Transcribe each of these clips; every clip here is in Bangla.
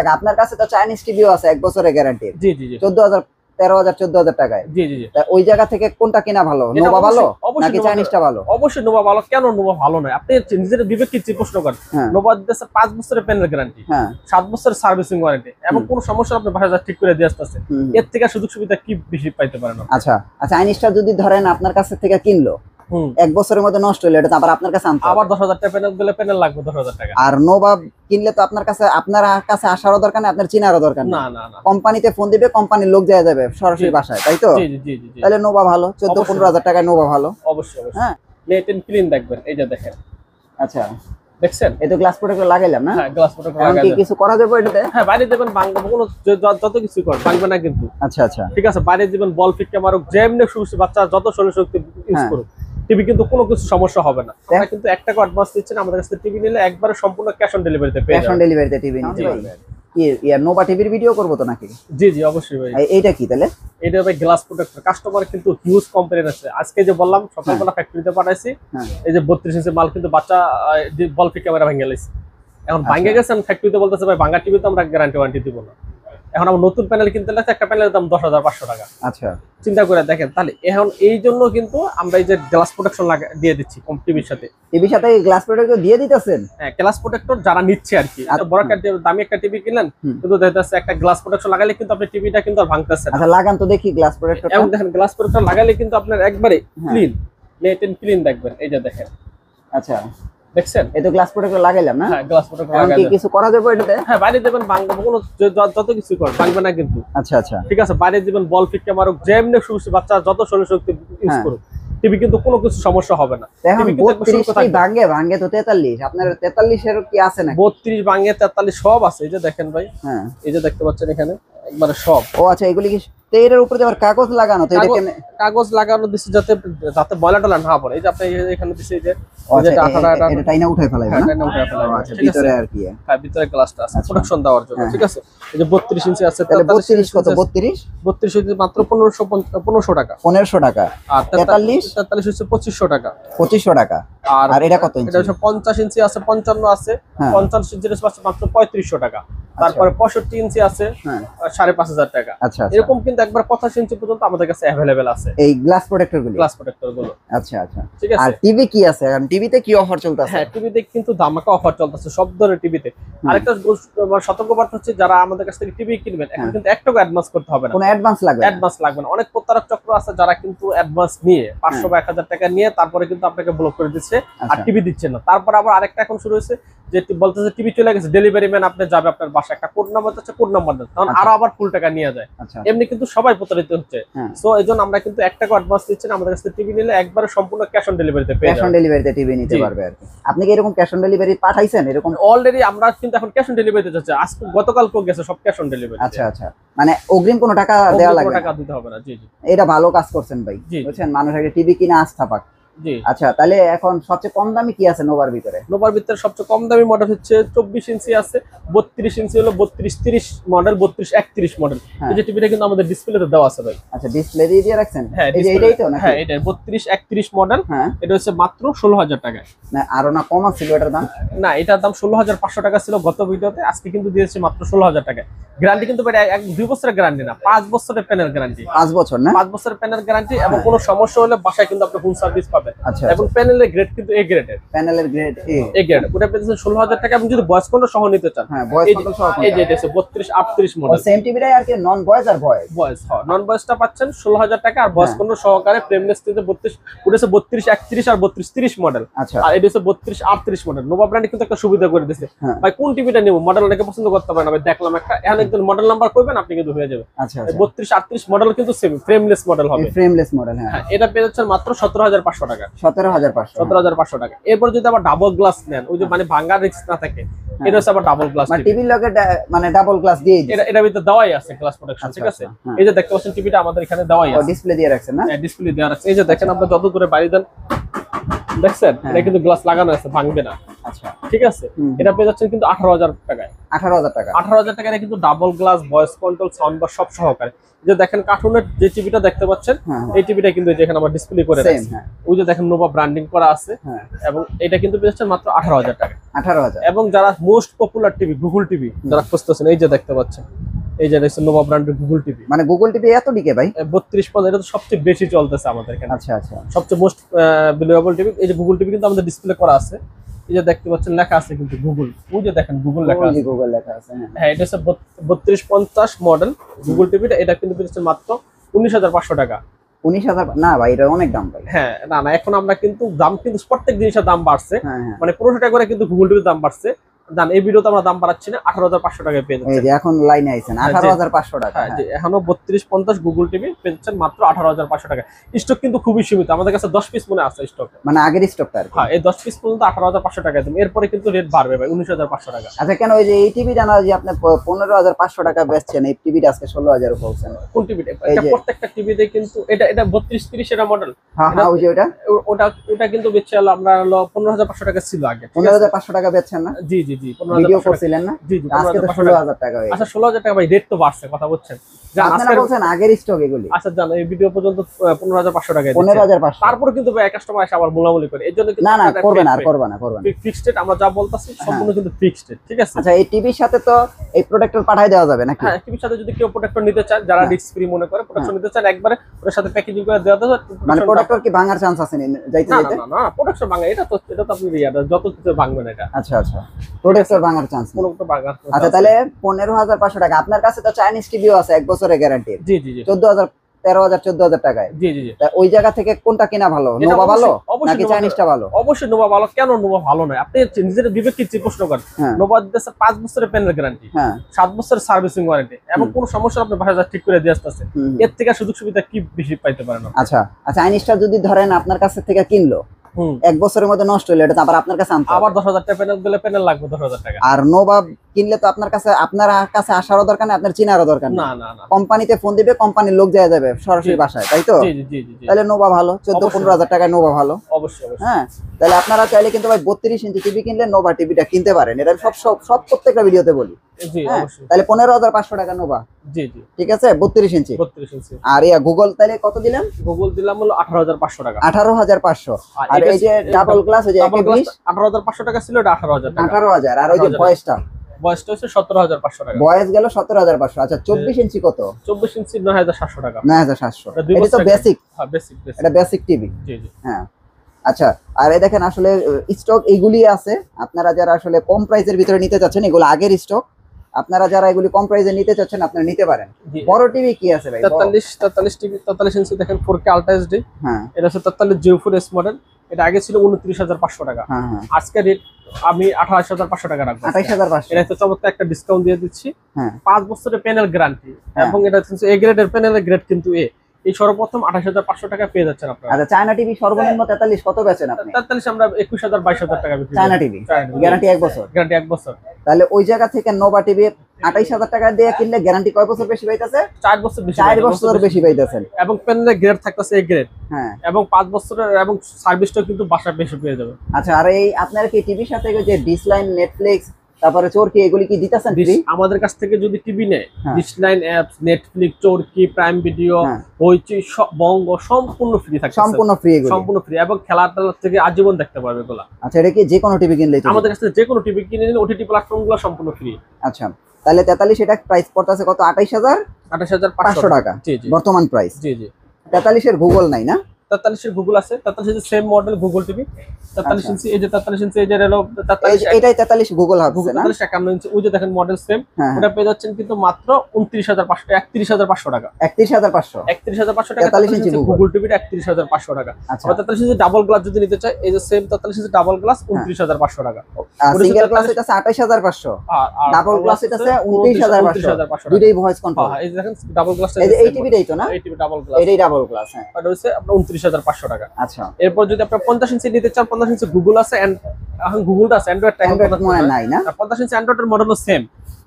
টাকা। আপনার কাছে তো চাইনিজ টিভিও আছে 1 বছরের গ্যারান্টি। জি জি জি 14,000 13,000 14,000 টাকায়। জি জি জি ওই জায়গা থেকে কোনটা কিনা ভালো, নোভা ভালো নাকি চাইনিজটা ভালো? অবশ্যই নোভা ভালো। কেন নোভা ভালো নয়? আপনি নিজের বিবেককে প্রশ্ন করেন। নোভা দিতেছে 5 বছরের প্যানেল গ্যারান্টি, 7 বছরের সার্ভিসিং ওয়ারেন্টি এবং কোনো সমস্যা আপনি বাসা ঠিক করে দিয়ে আসতেছে। এর থেকে সুযোগ সুবিধা কি বেশি পাইতে পারেন? আচ্ছা, চাইনিজটা যদি ধরেন আপনার কাছ থেকে কিনলো 1 বছরের মধ্যে নষ্ট হলো, এটা আবার আপনার কাছে আনতে আবার 10,000 টাকা প্যানেল দিলে প্যানেল লাগবে 10,000 টাকা। আর নোভা কিনলে তো আপনার কাছে আসারও দরকার নেই, আপনার চিনারও দরকার নেই। না না না, কোম্পানিতে ফোন দিবে, কোম্পানির লোক যায় যাবে সরাসরি বাসায়, তাই তো? জি জি জি জি। তাহলে নোভা ভালো, 14-15,000 টাকায় নোভা ভালো। অবশ্যই অবশ্যই। হ্যাঁ, নেট এন্ড ক্লিন দেখবেন, এই যে দেখেন। আচ্ছা, দেখছেন? এই তো গ্লাস প্রোটেক্টর লাগাইলাম না? হ্যাঁ, গ্লাস প্রোটেক্টর লাগাইলাম। কি কিছু করা যাবে এটাতে? হ্যাঁ, বাইরে দিবেন ভাঙবে, কোনো যত কিছু কর ভাঙবে না কিন্তু। আচ্ছা আচ্ছা, ঠিক আছে, বাইরে দিবেন বল ফিট ক্যামেরা যেমনি সুবিধা, বাচ্চা যত শরীর শক্তি ইউজ করুক, টিভি কিন্তু কোনো কিছু সমস্যা হবে না। আমরা কিন্তু 1 টাকা অ্যাডভান্স দিচ্ছেন, আমাদের কাছে টিভি নিলে একবারে সম্পূর্ণ ক্যাশ অন ডেলিভারিতে পেয়ে যাবেন। ক্যাশ অন ডেলিভারিতে টিভি নিতে পারবেন। কি নোভা টিভির ভিডিও করব তো নাকি? জি জি অবশ্যই ভাই। এইটা কি তাহলে? এটা ভাই গ্লাস প্রোটেক্টর। কাস্টমার কিন্তু হিউজ কমপ্লেইন আছে। আজকে যে বললাম সকালবেলা ফ্যাক্টরিতে পাঠাইছি, এই যে 32 ইঞ্চি মাল কিন্তু বাচ্চা বল ফিট ক্যামেরা ভেঙে গেছে। এখন ভাঙে গেছে, আমি ফ্যাক্টরিতে বলতেছে ভাই ভাঙা টিভি তো আমরা গ্যারান্টি ওয়ারেন্টি দিব না। এখন আমার নতুন প্যানেল কিনতে লাগছে, একটা প্যানেলের দাম 10,500 টাকা। আচ্ছা, চিন্তা করে দেখেন। তাহলে এখন এই জন্য কিন্তু আমরা এই যে গ্লাস প্রোটেকশন দিয়ে দিচ্ছি টিভির সাথে। টিভির সাথে গ্লাস প্রোটেক্টর দিয়ে দিতেছেন? হ্যাঁ, গ্লাস প্রোটেক্টর যারা নিচ্ছে আর কি। বড় একটা দামি একটা টিভি কিনলেন, কিন্তু দেখতেছে একটা গ্লাস প্রোটেকশন লাগালে কিন্তু আপনি টিভিটা কিন্তু আর ভাঙতেছে না। আচ্ছা, লাগান তো দেখি গ্লাস প্রোটেক্টর। এখন দেখেন গ্লাস প্রোটেক্টর লাগালে কিন্তু আপনার একবারে ক্লিন, নেট এন্ড ক্লিন দেখবেন, এই যে দেখেন। আচ্ছা, দেখছেন? এই তো গ্লাস প্রোটেক্টর লাগাইলাম না? হ্যাঁ, গ্লাস প্রোটেক্টর লাগাইলাম। কি কিছু করা যাবে এটাতে? হ্যাঁ, বাইরে দিবেন ভাঙবে, কোনো যত কিছু কর ভাঙবে না কিন্তু। আচ্ছা আচ্ছা, ঠিক আছে, বাইরে দিবেন বল ফিট ক্যামেরা যেমনি সুবিধা, বাচ্চা যত শরীর শক্তি ইউজ করুক, টিভি কিন্তু কোনো কিছু সমস্যা হবে না। টিভি কিন্তু 32 ভাঙে তো 43, আপনার 43 এর কি আছে না? 32 ভাঙে 43 সব আছে, এই যে দেখেন ভাই। হ্যাঁ, এই যে দেখতে পাচ্ছেন এখানে একবারে সব। ও আচ্ছা, এগুলি কি এর উপরে আবার কাগজ লাগানো? তো এটা কেমনে? কাগজ লাগানো দিছি যাতে ময়লা টলা না পড়ে। এই যে আপনি এখানে দিছি, এই যে এটা টাইনা উঠাই ফেলাইবে না? টাইনা উঠাই ফেলাইবে। আচ্ছা, ভিতরে আর কি? হ্যাঁ, ভিতরে গ্লাসটা আছে প্রোটেকশন দেওয়ার জন্য। ঠিক আছে, এই যে 32 ইঞ্চি আছে। তাহলে 32 কত? 32 হচ্ছে মাত্র 1500 টাকা। 1500 টাকা। আর 43 হচ্ছে 2500 টাকা। 2500 টাকা। আর এটা কত ইঞ্চি? এটা হচ্ছে 50 ইঞ্চি আছে, 55 আছে, 50 ইঞ্চির আছে মাত্র 3500 টাকা। তারপরে 65 ইঞ্চি আছে 5,500 টাকা। আচ্ছা, এরকম কিন্তু একবার 85 ইঞ্চি পর্যন্ত আমাদের কাছে अवेलेबल আছে এই গ্লাস প্রোটেক্টর গুলো। আচ্ছা আচ্ছা, ঠিক আছে। আর টিভি কি আছে এখন? টিভিতে কি অফার চলতেছে? হ্যাঁ, টিভিতে কিন্তু ধামাকা অফার চলতেছে সব ধরনের টিভিতে। আরেকটা সতর্কবার্তা হচ্ছে, যারা আমাদের কাছ থেকে টিভি কিনবেন এখন কিন্তু 1 টাকা অ্যাডভান্স করতে হবে না। কোনো অ্যাডভান্স লাগবে না। অনেক প্রতারক চক্র আছে যারা কিন্তু অ্যাডভান্স নিয়ে 500 বা 1000 টাকা নিয়ে তারপরে কিন্তু আপনাকে ব্লক করে দিচ্ছে আর টিভি দিচ্ছে না। তারপর আবার আরেকটা এখন শুরু হয়েছে যে বলতেছে টিভি চলে গেছে, ডেলিভারি ম্যান আপনি যাবে আপনার বাসায়, একটা কোড নাম্বার আছে, কোড নাম্বার দেন, তখন আরো আবার ফুল টাকা নিয়ে যায়। এমনি কিন্তু সবাই প্রতারিত হচ্ছে। সো এইজন্য আমরা কিন্তু 1 টাকা অ্যাডভান্স দিচ্ছি না। আমাদের কাছে টিভি নিলে একবারে সম্পূর্ণ ক্যাশ অন ডেলিভারিতে পেয়ে যাবেন। ক্যাশ অন ডেলিভারিতে টিভি নিতে পারবে আর কি। আপনি কি এরকম ক্যাশ অন ডেলিভারি পাঠাইছেন? এরকম অলরেডি আমরা কিন্তু এখন ক্যাশ অন ডেলিভারিতে যাচ্ছে। আজকে গতকালকে গেছে সব ক্যাশ অন ডেলিভারি। আচ্ছা আচ্ছা, মানে অগ্রিম কোনো টাকা দেওয়া লাগবে না? টাকা দিতে হবে না। জি জি, এটা ভালো কাজ করছেন ভাই, বুঝছেন? মানুষ আগে টিভি কিনে আস্থা পাক। জি, আচ্ছা, তাহলে এখন সবচেয়ে কম দামি কি আছে নোভার ভিতরে? নোভার ভিতরে সবচেয়ে কম দামি মডেল হচ্ছে 24 ইঞ্চি আছে, 32 ইঞ্চি হলো 32-30 মডেল, 32-31 মডেল। এই যে টিভিটা কিন্তু আমাদের ডিসপ্লেতে দেওয়া আছে ভাই। আচ্ছা, ডিসপ্লে দিয়ে রাখছেন? হ্যাঁ, এই যে এটাই তো নাকি? হ্যাঁ, এটা 32-31 মডেল। এটা হচ্ছে মাত্র 16,000 টাকা। না, আরো না কম ছিল এটার দাম? না, এটার দাম 16,500 টাকা ছিল গত ভিডিওতে, আজকে কিন্তু দিয়েছে মাত্র 16,000 টাকা। গ্যারান্টি কিন্তু 2 বছরের গ্যারান্টি না, 5 বছরের প্যানেল গ্যারান্টি। 5 বছর না? 5 বছরের প্যানেল গ্যারান্টি, এবং কোনো সমস্যা হলে বাসায় কিন্তু আপনি ফুল সার্ভিস পাবেন। আচ্ছা, এবং প্যানেলের গ্রেড কিন্তু এ গ্রেডের। প্যানেলের গ্রেড এ গ্রেড। ওটা পেয়েছেন 16,000 টাকা। আপনি যদি ভয়েস কন্ট্রোল সহ নিতে চান, হ্যাঁ, ভয়েস কন্ট্রোল সহ। এই যে এটা আছে 32-38 মডেল। সেম টিভিটাই আর কি, নন ভয়েস আর ভয়েস। নন ভয়েসটা পাচ্ছেন 16,000 টাকা, আর ভয়েস কন্ট্রোল সহকারে ফ্রেমলেস থেকে 32, ওটা আছে 32-31 আর 32-30 মডেল। আচ্ছা, আর এটা আছে 32-38 মডেল। নোভা ব্র্যান্ড কিন্তু একটা সুবিধা করে দিয়েছে ভাই, কোন টিভিটা নিব মডেল অনেকে পছন্দ করতে পারে না ভাই। দেখলাম একটা, এখন একদম মডেল নাম্বার কইবেন আপনি কিন্তু হয়ে যাবে। আচ্ছা, 32-38 মডেল কিন্তু সেম ফ্রেমলেস মডেল হবে। ফ্রেমলেস মডেল, হ্যাঁ। এটা পেয়ে যাচ্ছেন মাত্র 17,500 টাকা। 17,500 টাকা। এরপর যদি আবার ডাবল গ্লাস নেন, ওই যে মানে ভাঙার রিস্ক না থাকে, এটা হচ্ছে আবার ডাবল গ্লাস। মানে টিভির লগে মানে ডাবল গ্লাস দিয়ে দিই। এটা ভিতরে দেওয়াই আছে গ্লাস প্রোটেকশন। ঠিক আছে, এই যে দেখতে পাচ্ছেন টিভিটা আমাদের এখানে দেওয়াই আছে। ডিসপ্লে দিয়ে রাখছেন না? হ্যাঁ, ডিসপ্লে দেওয়া আছে। এই যে দেখেন, আপনি যত দূরে বাড়ি দেন দেখছেন এটা কিন্তু গ্লাস লাগানো আছে, ভাঙবে না। আচ্ছা ঠিক আছে, এটা পেয়ে যাচ্ছেন কিন্তু 18,000 টাকায়। 18,000 টাকা। 18,000 টাকায় কিন্তু double glass, voice control, sound bar সব সহকারে। যে দেখেন কার্টুনের যে টিভিটা দেখতে পাচ্ছেন, এই টিভিটা কিন্তু যেখানে আমরা ডিসপ্লে করে রাখছি, ওই যে দেখেন নোভা ব্র্যান্ডিং করা আছে, এবং এটা কিন্তু পেয়ে যাচ্ছেন মাত্র 18,000 টাকা। 18,000। এবং যারা most popular TV Google TV যারা খুঁজতেছেন, এই যে দেখতে পাচ্ছেন, এই যে রয়েছে নোভা ব্র্যান্ডের গুগল টিভি। মানে গুগল টিভি এত ডিকে ভাই? 32 এটা তো সবচেয়ে বেশি চলতেছে আমাদের এখানে। আচ্ছা আচ্ছা, সবচেয়ে মোস্ট ভ্যালুয়েবল টিভি। এই যে গুগল টিভি কিন্তু আমাদের ডিসপ্লে করা আছে, এই যে দেখতে পাচ্ছেন লেখা আছে কিন্তু গুগল, ওই যে দেখেন গুগল লেখা আছে, গুগল লেখা আছে। হ্যাঁ, এটা হচ্ছে 3250 মডেল গুগল টিভিটা। এটা কিন্তু পেয়েছেন মাত্র 19,500 টাকা। 19,000? না ভাই, এটা অনেক দাম ভাই। হ্যাঁ, না না, এখন আমরা কিন্তু দাম কিন্তু প্রত্যেক জিনিসের দাম বাড়ছে, মানে 1500 টাকা করে কিন্তু গুগল টিভির দাম বাড়ছে। জান এই ভিডিওতে আমরা দাম বাড়াচ্ছি না, 18,500 টাকায় পেয়ে যাচ্ছেন। এই যে এখন লাইনে আইছেন 18,500 টাকা। হ্যাঁ, যে এখনো 3250 গুগল টিভি পেয়ে যাচ্ছেন মাত্র 18,500 টাকা। স্টক কিন্তু খুবই সীমিত, আমাদের কাছে 10 পিস মনে আছে স্টক, মানে আগের স্টকটা আর কি। হ্যাঁ, এই 10 পিস পর্যন্ত 18,500 টাকা দেব, এরপরে কিন্তু রেট বাড়বে ভাই 19,500 টাকা। আচ্ছা, কেন ওই যে এই টিভি জানা যে আপনি 15,500 টাকা বেচছেন, এই টিভিটা আজকে 16,000 বলছেন? কোন টিভিটা? এটা প্রত্যেকটা টিভিতে কিন্তু এটা 3230 এর মডেল। হ্যাঁ হ্যাঁ, ওই যে ওটা কিন্তু বেচে আমরা 15,500 টাকা ছিল আগে। 15,500 টাকা বেচছেন না? জি জি জি, ভিডিও করছিলেন না? জি জি, আজকে তো 16,000 টাকা হয়ে গেছে। আচ্ছা, 16,000 টাকা ভাই, রেট তো বাড়ছে, কথা বলছেন। আপনারা বলছেন আগের স্টক এগুলি। আচ্ছা, জানো এই ভিডিও পর্যন্ত 15,500 টাকা, 15,500। তারপর কিন্তু ভাই কাস্টমার এসে আবার মোলামুলি করে, এর জন্য কিন্তু না না, করবেন আর করবেন না, করবেন। ফিক্সড রেট আমরা যা বলতাছি সম্পূর্ণ কিন্তু ফিক্সড রেট, ঠিক আছে? আচ্ছা, এই টিভির সাথে তো এই প্রোডাক্টর পাঠাই দেওয়া যাবে নাকি? হ্যাঁ, টিভির সাথে যদি কেউ প্রোডাক্টর নিতে চান, যারা রিস্ক ফ্রি মনে করে প্রোডাক্টর নিতে চান, একবারে ওর সাথে প্যাকেজিং করে দেওয়া যাবে। মানে প্রোডাক্টর কি ভাঙার চান্স আছে যাইতে যাইতে? না না, প্রোডাক্টর ভাঙা, এটা তো আপনি যত কিছু ভাঙবেন এটা। আচ্ছা আচ্ছা, প্রোডাক্টর ভাঙার চান্স নেই। প্রোডাক্টর ভাঙার। আচ্ছা, তাহলে 15,500 টাকা। আপনার কাছে তো চাইনিজ টিভিও আছে 1 বছরের গ্যারান্টি। জি জি জি, 14,000, 13,000, 14,000 টাকায়। জি জি জি। ওই জায়গা থেকে কোনটা কিনা ভালো? নোভা ভালো নাকি চাইনিজটা ভালো? অবশ্যই নোভা ভালো। কেন নোভা ভালো নয়? আপনি নিজের বিবেককে প্রশ্ন করেন। নোভা দিতেছে 5 বছরের প্যানেল গ্যারান্টি, 7 বছরের সার্ভিসিং ওয়ারেন্টি, এবং কোনো সমস্যা আপনি বাসায় ঠিক করে দিয়ে আসতেছে। এর থেকে সুযোগ সুবিধা কি বেশি পাইতে পারেন? আচ্ছা, চাইনিজটা যদি ধরেন আপনার কাছ থেকে কিনলো, 1 বছরের মধ্যে নষ্ট হলো, এটা আবার আপনার কাছে আনতে আবার 10,000 টাকা প্যানেল দিলে প্যানেল লাগবে 10,000 টাকা। আর নোভা কিনলে তো আপনার কাছে আসারও দরকার নেই, আপনার চিনারও দরকার নেই। না না না, কোম্পানিতে ফোন দিবে, কোম্পানির লোক যায় যাবে সরাসরি বাসায়, তাই তো? জি জি জি। তাহলে নোভা ভালো, 14-15,000 টাকায় নোভা ভালো। অবশ্যই অবশ্যই। হ্যাঁ, তাহলে আপনারা চাইলে কিন্তু ভাই 32 ইঞ্চি টিভি কিনলে নোভা টিভিটা কিনতে পারেন। এটা সব প্রত্যেকটা ভিডিওতে বলি। জি অবশ্যই। তাহলে 15,500 টাকা নোভা। জি জি, ঠিক আছে, 32 ইঞ্চি। 32 ইঞ্চি। আর গুগল তাহলে কত দিলেন? গুগল দিলাম হলো 18,500 টাকা। 18,500। আর এই যে ডাবল গ্লাস, ওই যে 18,500 টাকা ছিল, এটা 18,000 টাকা। 18,000। আর ওই যে ভয়েসটা, বয়সটা হচ্ছে 17,500 টাকা। বয়স গেল 17,500। আচ্ছা, 24 ইঞ্চি কত? 24 ইঞ্চি 9,700 টাকা। 9,700। এটা তো বেসিক। হ্যাঁ, বেসিক। এটা বেসিক টিভি। জি জি। হ্যাঁ, আচ্ছা। আর এই দেখেন আসলে স্টক এইগুলি আছে। আপনারা যারা আসলে কম প্রাইসের ভিতরে নিতে চাচ্ছেন, এগুলো আগের স্টক। আপনারা যারা এগুলি কম প্রাইসে নিতে চাচ্ছেন, আপনারা নিতে পারেন। বড় টিভি কি আছে ভাই? 43 টিভি, 43 ইঞ্চি দেখেন 4K আলট্রা এইচডি। হ্যাঁ, এটা হচ্ছে 43 G4S মডেল। এটা আগে ছিল 29,500 টাকা। হ্যাঁ হ্যাঁ, আজকে রেট আমি 28,500 টাকা রাখবো। 28,500। এটা হচ্ছে চমৎকার একটা ডিসকাউন্ট দিয়ে দিচ্ছি। হ্যাঁ, 5 বছরের প্যানেল গ্যারান্টি, এবং এটা হচ্ছে এ গ্রেডের প্যানেলের গ্রেড কিন্তু এ। এই সর্বপ্রথম 28,500 টাকা পেয়ে যাচ্ছেন আপনারা। আচ্ছা, চায়না টিভি সর্বনিম্ন 43 কত বেচেন আপনি? 43 আমরা 21,000 22,000 টাকা বিক্রি করি। চায়না টিভি গ্যারান্টি 1 বছর। গ্যারান্টি 1 বছর। তাহলে ওই জায়গা থেকে নোভা টিভি 28,000 টাকা দিয়ে কিনলে গ্যারান্টি কয় বছর বেশি পাইতেছে? 4 বছর বেশি। 4 বছর বেশি পাইতেছেন। এবং প্যানেলের গ্রেড থাকতেছে এ গ্রেড। হ্যাঁ, এবং 5 বছরের, এবং সার্ভিসটাও কিন্তু বাসায় বেশি পেয়ে যাবে। আচ্ছা, আর এই আপনারা কি টিভির সাথে যে ডিসলাইন, নেটফ্লিক্স, তারপরে চরকি, এগুলি কি দিতেছেন ফ্রি? আমাদের কাছ থেকে যদি টিভি নেয়, ডিসলাইন অ্যাপস, নেটফ্লিক্স, চরকি, প্রাইম ভিডিও, হইচই, বঙ্গ সম্পূর্ণ ফ্রি থাকে। সম্পূর্ণ ফ্রি এগুলো? সম্পূর্ণ ফ্রি, এবং খেলাটা থেকে আজীবন দেখতে পারবে এগুলা। আচ্ছা, এটা কি যে কোনো টিভি কিনলে? আমাদের কাছ থেকে যে কোনো টিভি কিনে নিলে ওটিটি প্ল্যাটফর্মগুলো সম্পূর্ণ ফ্রি। আচ্ছা, তাহলে 43 এটা প্রাইস পড়তেছে কত? 28,500 টাকা জি জি, বর্তমান প্রাইস। জি জি। 43 এর গুগল নাই না? 43 এর গুগল আছে, 43 এর সেম মডেল গুগল টিভি। 43 ইঞ্চি, এই যে 43 ইঞ্চি, এই যে হলো 43, এটাই 43 গুগল হচ্ছে না? 51 ইঞ্চি, ওই যে দেখেন মডেল সেম। ওটা পেয়ে যাচ্ছেন কিন্তু মাত্র 29,500, 31,500 টাকা। 31,500। 31,500 টাকা 43 ইঞ্চি গুগল টিভিটা 31,500 টাকা। আচ্ছা, 43 ইঞ্চি ডাবল গ্লাস যদি নিতে চাই, এই যে সেম 43 ইঞ্চি ডাবল গ্লাস 29,500 টাকা। সিঙ্গেল গ্লাস এটা 28,500, ডাবল গ্লাস এটা 29,500। দুটোই ভয়েস কন্ট্রোল। হ্যাঁ, এই যে দেখেন ডাবল গ্লাস, এই টিভিটাই তো না? এই টিভি ডাবল গ্লাস, এটাই ডাবল গ্লাস। হ্যাঁ, এটা হচ্ছে আপনার 29,500 টাকা। আচ্ছা, এরপর যদি আপনি 50 ইঞ্চি নিতে চান, 50 ইঞ্চি গুগল আছে, এখন গুগলটা আছে, অ্যান্ড্রয়েড মনে নাই না? 50 ইঞ্চি অ্যান্ড্রয়েডের মডেলও সেম,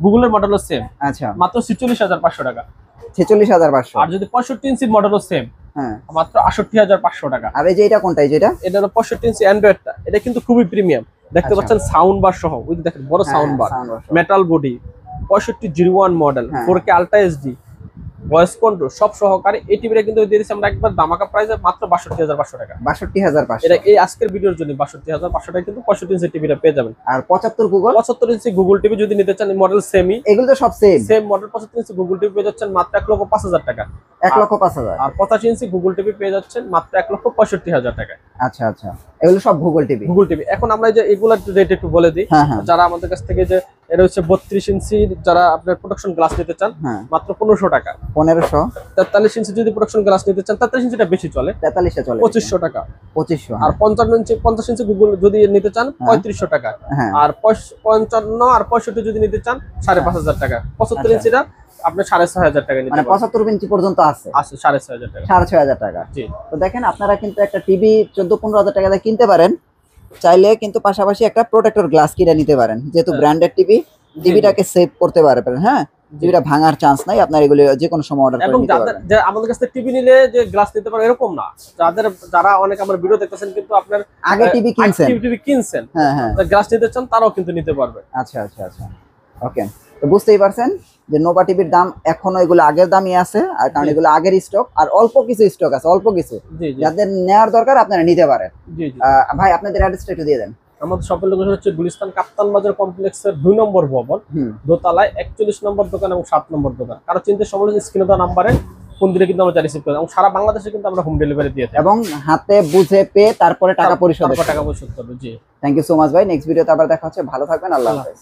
গুগলের মডেলও সেম। আচ্ছা, মাত্র 46,500 টাকা। 46,500। আর যদি 65 ইঞ্চি মডেলও সেম, হ্যাঁ মাত্র ৬৮,৫০০ টাকা। আর এই যে এটা কোনটা, এই যে এটা হলো 65 ইঞ্চি অ্যান্ড্রয়েডটা, এটা কিন্তু খুবই প্রিমিয়াম, দেখতে আচ্ছা। পাচ্ছেন সাউন্ড বার সহ, ওই যে দেখেন বড় sound bar, metal body, 6501 model, হ্যাঁ। 4K ultra HD, voice control সব সহকারে। এই টিভিটা কিন্তু দিয়ে দিচ্ছি আমরা একবার দামাকা প্রাইসে মাত্র ৬২,৫০০ টাকা। ৬২,৫০০। এটা এই আজকের ভিডিওর জন্য ৬২,৫০০ টাকা কিন্তু 65 ইঞ্চি টিভিটা পেয়ে যাবেন। আর ৭৫ গুগল, 75 ইঞ্চি গুগল টিভি যদি নিতে চান মডেল সেমি, এগুলো তো সব সেম মডেল 75 ইঞ্চি গুগল টিভি পেয়ে যাচ্ছেন মাত্র ১,০৫,০০০ টাকা। ১,০৫,০০০। আর 85 ইঞ্চি গুগল টিভি পেয়ে যাচ্ছেন মাত্র ১,৬৫,০০০ টাকা। আচ্ছা আচ্ছা, এগুলো সব গুগল টিভি। Google TV. এখন আমরা এই যে এগুলার রেট একটু বলে দিই, হ্যাঁ হ্যাঁ যারা আমাদের কাছ থেকে যে এটা হচ্ছে 32 ইঞ্চি যারা আপনার প্রোডাকশন গ্লাস নিতে চান হ্যাঁ মাত্র ১৫০০ টাকা। ১৫০০। ৪৩ ইঞ্চি যদি প্রোডাকশন গ্লাস নিতে চান, ৪৩ ইঞ্চিটা বেশি চলে, ৪৩ চলে ২৫০০ টাকা। ২৫০০। আর ৫০ ইঞ্চি গুগল যদি নিতে চান ৩৫০০ টাকা। হ্যাঁ আর ৫৫ আর ৬৫ যদি নিতে চান ৫,৫০০ টাকা। ৭৫ আচ্ছা। ইঞ্চিটা আপনি ৬,৬০০ টাকা নিতে মানে পারবেন। ৭৫ ইঞ্চি পর্যন্ত আছে আছে ৬,৬০০ টাকা। ৬,৫০০ টাকা। জি তো দেখেন আপনারা কিন্তু একটা টিভি ১৪-১৫ হাজার টাকা দিয়ে কিনতে পারেন, চাইলে কিন্তু পাশাপাশি একটা প্রোটেক্টর গ্লাস কিনে নিতে পারেন, যেহেতু হ্যাঁ। ব্র্যান্ডেড টিভি, টিভিটাকে সেভ করতে পারবেন। হ্যাঁ, টিভিটা ভাঙার চান্স নাই, আপনার এগুলো যে কোনো সময় অর্ডার করে এবং নিতে যাদের পারবেন। যে আমাদের কাছ থেকে টিভি নিলে যে গ্লাস নিতে পারে এরকম না, যারা অনেক আমার ভিডিও দেখতেছেন কিন্তু আপনার আগে টিভি কিনছেন, টিভি কিনছেন, হ্যাঁ হ্যাঁ গ্লাস নিতে চান তারাও কিন্তু নিতে পারবে। আচ্ছা আচ্ছা আচ্ছা, ওকে। তো বুঝতেই পারছেন যে নোভা টিভির দাম এখনো এগুলো আগের দামই আছে, আর কারণ এগুলো আগের স্টক, আর অল্প কিছু স্টক আছে, অল্প কিছু জি জি যাদের নেওয়ার দরকার আপনারা নিতে পারেন। জি জি। ভাই আপনাদের অ্যাড্রেসটা একটু দিয়ে দেন। আমাদের শপের লোকেশন হচ্ছে গুলিস্তান কাপ্তান বাজার কমপ্লেক্সের ২ নম্বর ভবন, হুম, দোতলায় ৪১ নম্বর দোকান এবং ৭ নম্বর দোকান। কারো চিন্তা সময় স্ক্রিনে দেওয়া নাম্বারে ফোন দিলে কিন্তু আমরা রিসিভ করি, এবং সারা বাংলাদেশে কিন্তু আমরা হোম ডেলিভারি দিয়ে থাকি, এবং হাতে বুঝে পেয়ে তারপরে টাকা পরিশোধ। টাকা পরিশোধ করবে। জি থ্যাংক ইউ সো মাচ ভাই, নেক্সট ভিডিওতে আবার দেখা হচ্ছে, ভালো থাকবেন, আল্লাহ হাফেজ।